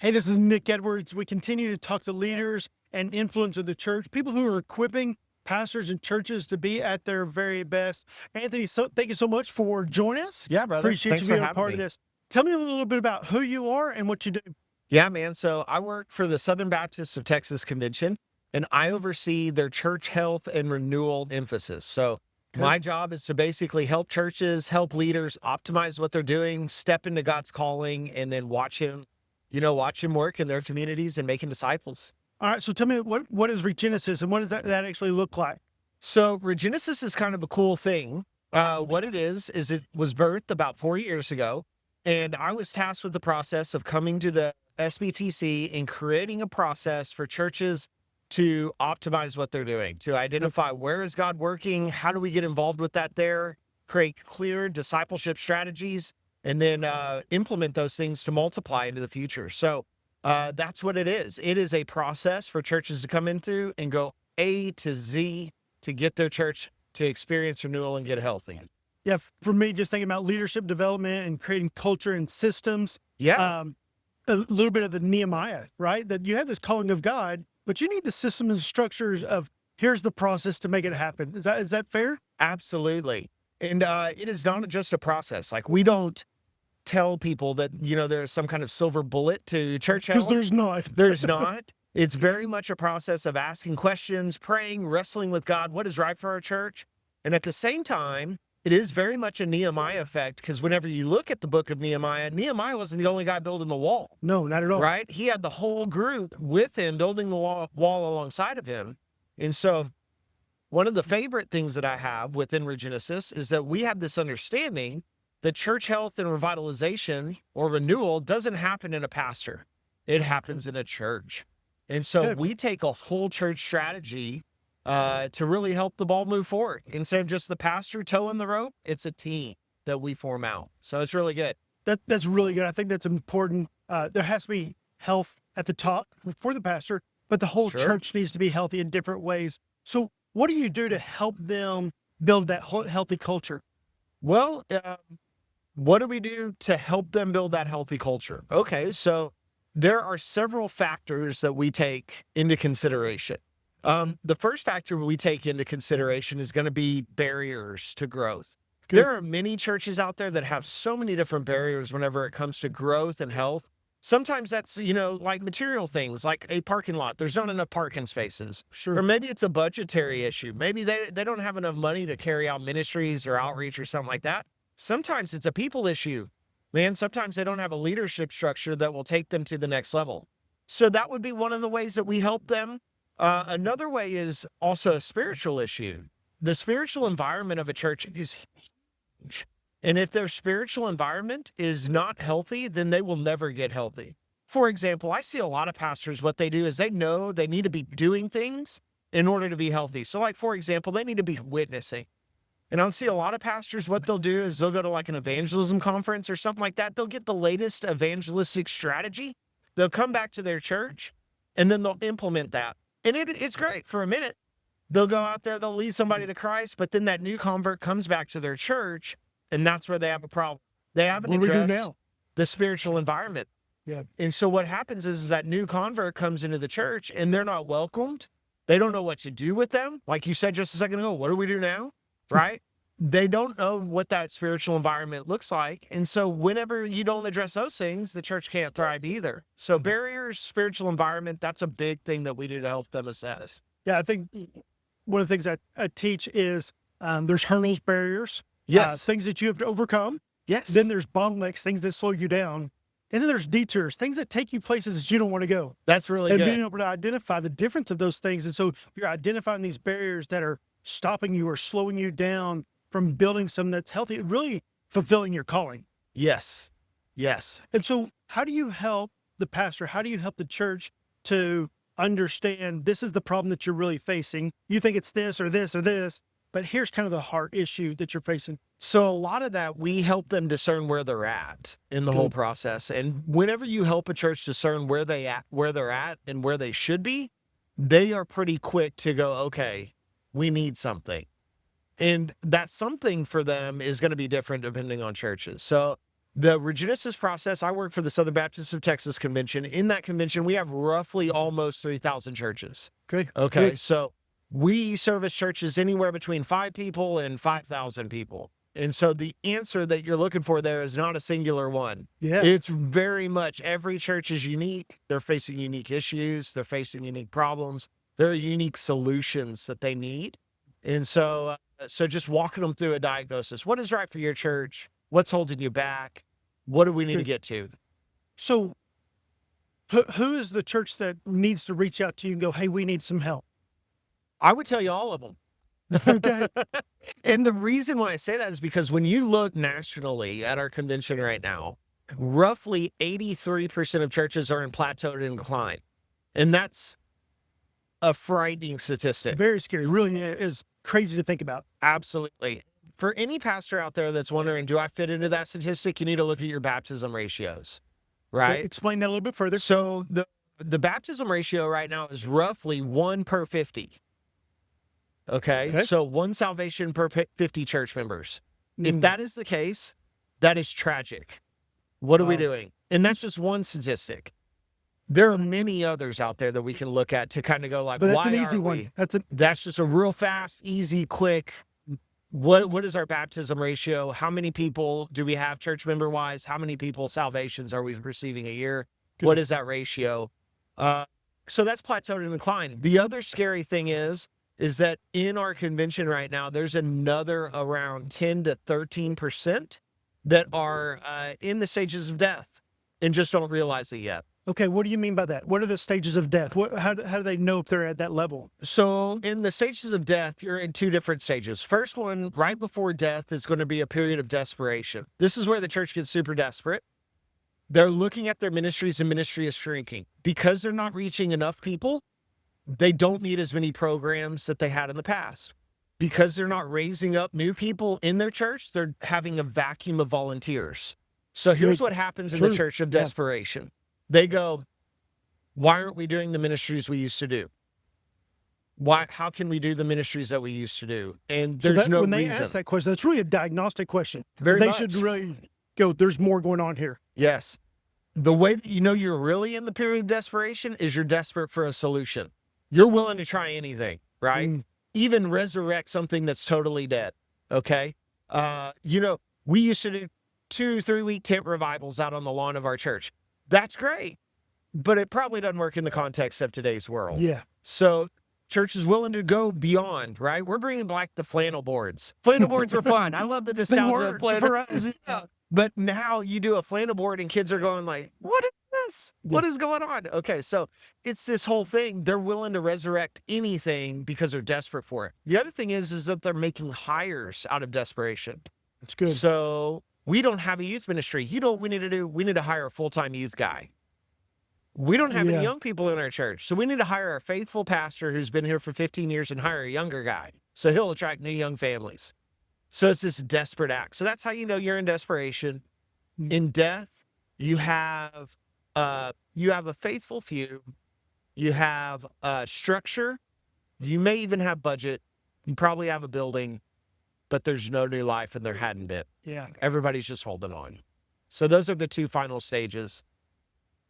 Hey, this is Nick Edwards. We continue to talk to leaders and influence of the church, people who are equipping pastors and churches to be at their very best. Anthony, thank you so much for joining us. Yeah, brother. Appreciate you Thanks for being a having part of me. this. Tell me a little bit about who you are and what you do. Yeah, man. So I work for the Southern Baptists of Texas Convention, and I oversee their church health and renewal emphasis. So Okay. my job is to basically help churches, help leaders optimize what they're doing, step into God's calling, and then watch him work in their communities and making disciples. All right. So tell me what is Regenesis and what does that actually look like? So Regenesis is kind of a cool thing. What it is it was birthed about 4 years ago, and I was tasked with the process of coming to the SBTC and creating a process for churches to optimize what they're doing, to identify where is God working, how do we get involved with that there, create clear discipleship strategies, and then implement those things to multiply into the future. So that's what it is. It is a process for churches to come into and go A to Z to get their church to experience renewal and get healthy. Yeah. For me, just thinking about leadership development and creating culture and systems, Yeah, a little bit of the Nehemiah, right? That you have this calling of God, but you need the system and structures of here's the process to make it happen. Is that fair? absolutely. And it is not just a process. Like we don't tell people that, there's some kind of silver bullet to church Because health. there's not. There's not. It's very much a process of asking questions, praying, wrestling with God, what is right for our church. And at the same time, it is very much a Nehemiah effect because whenever you look at the book of Nehemiah, Nehemiah wasn't the only guy building the wall. No, not at all. Right? He had the whole group with him building the wall alongside of him. And so one of the favorite things that I have within Regenesis is that we have this understanding that church health and revitalization or renewal doesn't happen in a pastor. It happens in a church. And so Good. we take a whole church strategy to really help the ball move forward. Instead of just the pastor towing the rope, it's a team that we form out. So it's really good. That's really good. I think that's important. There has to be health at the top for the pastor, but the whole Sure. church needs to be healthy in different ways. So what do you do to help them build that healthy culture? Well, what do we do to help them build that healthy culture? Okay, so there are several factors that we take into consideration. The first factor we take into consideration is going to be barriers to growth. Good. There are many churches out there that have so many different barriers whenever it comes to growth and health. Sometimes that's, like material things, like a parking lot. There's not enough parking spaces. Or Sure. maybe it's a budgetary issue. Maybe they don't have enough money to carry out ministries or outreach or something like that. Sometimes it's a people issue. Man, sometimes they don't have a leadership structure that will take them to the next level. So that would be one of the ways that we help them. Another way is also a spiritual issue. The spiritual environment of a church is huge. And if their spiritual environment is not healthy, then they will never get healthy. For example, I see a lot of pastors, what they do is they know they need to be doing things in order to be healthy. So like, for example, they need to be witnessing. And I'll see a lot of pastors, what they'll do is they'll go to like an evangelism conference or something like that. They'll get the latest evangelistic strategy. They'll come back to their church and then they'll implement that. And it's great for a minute. They'll go out there, they'll lead somebody to Christ, but then that new convert comes back to their church and that's where they have a problem. They haven't What do we do addressed now? the spiritual environment. Yeah. And so what happens is that new convert comes into the church and they're not welcomed. They don't know what to do with them. Like you said just a second ago, what do we do now? Right? They don't know what that spiritual environment looks like. And so whenever you don't address those things, the church can't thrive either. So barriers, spiritual environment, that's a big thing that we do to help them assess. Yeah. I think one of the things I teach is there's hurdles, barriers, Yes. things that you have to overcome. Yes. Then there's bottlenecks, things that slow you down. And then there's detours, things that take you places that you don't want to go. That's really And good. being able to identify the difference of those things. And so you're identifying these barriers that are stopping you or slowing you down from building something that's healthy, really fulfilling your calling. Yes. Yes. And so how do you help the pastor? How do you help the church to understand this is the problem that you're really facing? You think it's this or this or this, but here's kind of the heart issue that you're facing. So a lot of that, we help them discern where they're at in the whole Good. process. And whenever you help a church discern where they're at and where they should be, they are pretty quick to go, okay, we need something. And that something for them is going to be different depending on churches. So The Regenesis process, I work for the Southern Baptists of Texas Convention. In that convention, we have roughly almost 3,000 churches. Okay. Okay. Good. So we service churches anywhere between 5 people and 5,000 people. And so the answer that you're looking for there is not a singular one. Yeah. It's very much every church is unique. They're facing unique issues. They're facing unique problems. There are unique solutions that they need. And so just walking them through a diagnosis. What is right for your church? What's holding you back? What do we need to get to? So who is the church that needs to reach out to you and go, hey, we need some help? I would tell you all of them. Okay. And the reason why I say that is because when you look nationally at our convention right now, roughly 83% of churches are in plateau and decline. And that's a frightening statistic. Very scary. Really is crazy to think about. Absolutely. For any pastor out there that's wondering, do I fit into that statistic? You need to look at your baptism ratios, right? Okay, explain that a little bit further. So the baptism ratio right now is roughly 1 per 50. Okay. So 1 salvation per 50 church members. If that is the case, that is tragic. What are we doing? And that's just one statistic. There are many others out there that we can look at to kind of go like, But that's why an easy aren't one. we? That's just a real fast, easy, quick. What is our baptism ratio? How many people do we have church member wise? How many people salvations are we receiving a year? Good. What is that ratio? So that's plateaued and declined. The other scary thing is that in our convention right now, there's another around 10 to 13% that are in the stages of death and just don't realize it yet. Okay, what do you mean by that? What are the stages of death? How do they know if they're at that level? So in the stages of death, you're in 2 different stages. First one, right before death, is going to be a period of desperation. This is where the church gets super desperate. They're looking at their ministries and ministry is shrinking. Because they're not reaching enough people, they don't need as many programs that they had in the past. Because they're not raising up new people in their church, they're having a vacuum of volunteers. So here's what happens in the church of desperation. They go, why aren't we doing the ministries we used to do? How can we do the ministries that we used to do? And there's no when they reason. ask that question, that's really a diagnostic question. Very they much. should really go, there's more going on here. Yes. The way that you know you're really in the period of desperation is you're desperate for a solution. You're willing to try anything, right? Even resurrect something that's totally dead. Okay. We used to do 2-3 week tent revivals out on the lawn of our church. That's great, but it probably doesn't work in the context of today's world. Yeah. So church is willing to go beyond, right? We're bringing back the flannel boards. Flannel boards were fun. I love the nostalgia of flannel. Yeah. But now you do a flannel board and kids are going like, what is this? What is going on? Okay, so it's this whole thing. They're willing to resurrect anything because they're desperate for it. The other thing is that they're making hires out of desperation. That's good. So we don't have a youth ministry. You know what we need to do? We need to hire a full-time youth guy. We don't have any young people in our church. So we need to hire a faithful pastor who's been here for 15 years and hire a younger guy. So he'll attract new young families. So it's this desperate act. So that's how you know you're in desperation. In death, you have a faithful few. You have structure. You may even have budget. You probably have a building, but there's no new life and there hadn't been. Yeah. Everybody's just holding on. So those are the 2 final stages.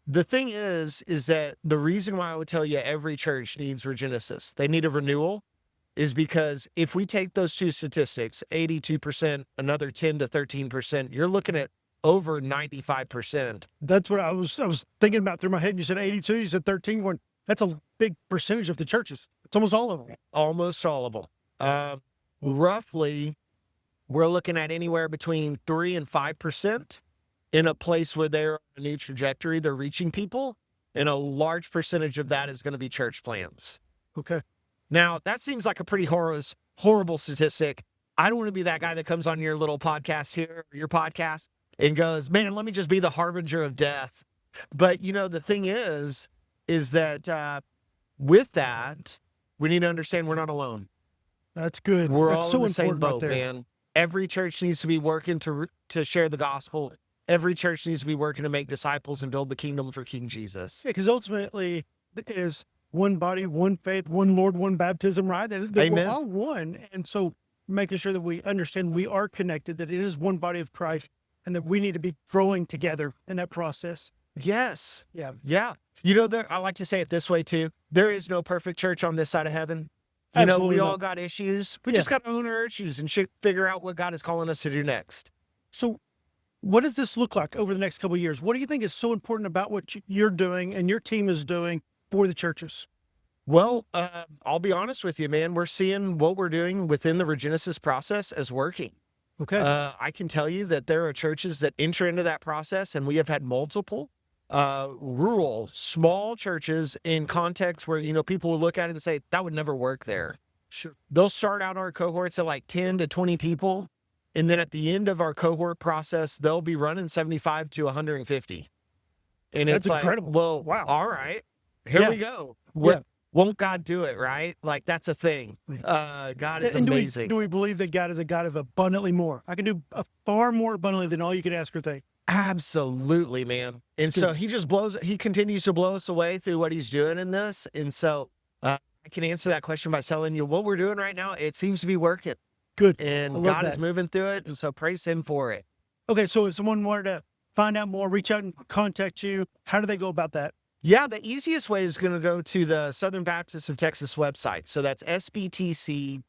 The thing is that the reason why I would tell you every church needs Regenesis, they need a renewal, is because if we take those 2 statistics, 82%, another 10 to 13%, you're looking at over 95%. That's what I was thinking about through my head. You said 82, you said 13. That's a big percentage of the churches. It's almost all of them. Almost all of them. Roughly, we're looking at anywhere between 3 and 5% in a place where they're on a new trajectory, they're reaching people, and a large percentage of that is going to be church plans. Okay. Now, that seems like a pretty horrible statistic. I don't want to be that guy that comes on your little podcast here, or your podcast, and goes, man, let me just be the harbinger of death. But, the thing is that with that, we need to understand we're not alone. That's good. We're That's all so in the same important boat, man. Every church needs to be working to share the gospel. Every church needs to be working to make disciples and build the kingdom for King Jesus. Yeah, because ultimately it is one body, one faith, one Lord, one baptism, right? That Amen. We're all one. And so making sure that we understand we are connected, that it is one body of Christ, and that we need to be growing together in that process. Yes. Yeah. Yeah. I like to say it this way too. There is no perfect church on this side of heaven. Absolutely We all not. got issues. We Yeah. just got to own our issues and figure out what God is calling us to do next. So what does this look like over the next couple of years? What do you think is so important about what you're doing and your team is doing for the churches? Well, I'll be honest with you, man. We're seeing what we're doing within the Regenesis process as working. Okay. I can tell you that there are churches that enter into that process, and we have had multiple rural, small churches in contexts where, people will look at it and say, that would never work there. Sure. They'll start out our cohorts at like 10 to 20 people. And then at the end of our cohort process, they'll be running 75 to 150. And That's it's incredible. like, well, Wow. all right, here Yeah. we go. Yeah. Won't God do it, right? Like, that's a thing. God is And amazing. do we believe that God is a God of abundantly more? I can do far more abundantly than all you can ask or think. Absolutely, man. And It's so good. he continues to blow us away through what he's doing in this. And so I can answer that question by telling you what we're doing right now. It seems to be working. Good. I And love God that. is moving through it. And so praise him for it. Okay. So if someone wanted to find out more, reach out and contact you, how do they go about that? Yeah, the easiest way is going to go to the Southern Baptist of Texas website. So that's sbtc.com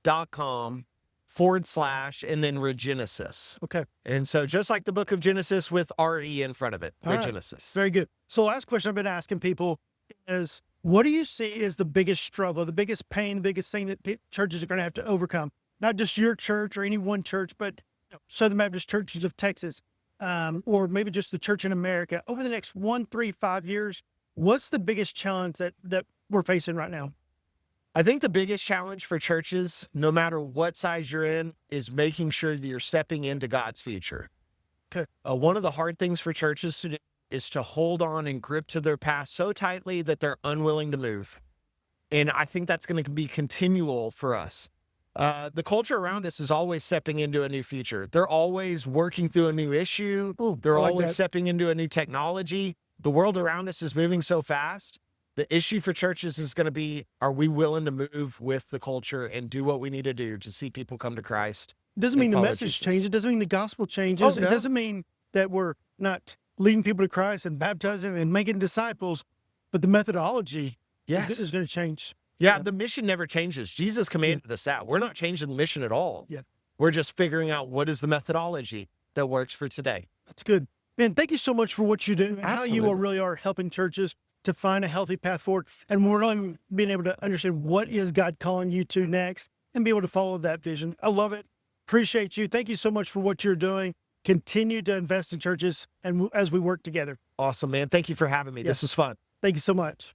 / and then Regenesis. Okay. And so just like the book of Genesis with RE in front of it, All right. Regenesis. Very good. So the last question I've been asking people is, what do you see as the biggest struggle, the biggest pain, the biggest thing that churches are going to have to overcome? Not just your church or any one church, but Southern Baptist Churches of Texas, or maybe just the church in America over the next 1, 3, 5 years. What's the biggest challenge that we're facing right now? I think the biggest challenge for churches, no matter what size you're in, is making sure that you're stepping into God's future. Okay. One of the hard things for churches to do is to hold on and grip to their past so tightly that they're unwilling to move. And I think that's going to be continual for us. The culture around us is always stepping into a new future. They're always working through a new issue. They're I like always that. stepping into a new technology. The world around us is moving so fast. The issue for churches is going to be, are we willing to move with the culture and do what we need to do to see people come to Christ? It doesn't and mean the follow message Jesus. changes. It doesn't mean the gospel changes. Oh, It no. doesn't mean that we're not leading people to Christ and baptizing and making disciples, but the methodology Yes. is going to change. Yeah, Yeah. the mission never changes. Jesus commanded us that. We're not changing the mission at all. Yeah. We're just figuring out what is the methodology that works for today. That's good. Man, thank you so much for what you do and how you Absolutely. really are helping churches to find a healthy path forward. And we're not being able to understand what is God calling you to next and be able to follow that vision. I love it. Appreciate you. Thank you so much for what you're doing. Continue to invest in churches and as we work together. Awesome, man. Thank you for having me. Yeah. This was fun. Thank you so much.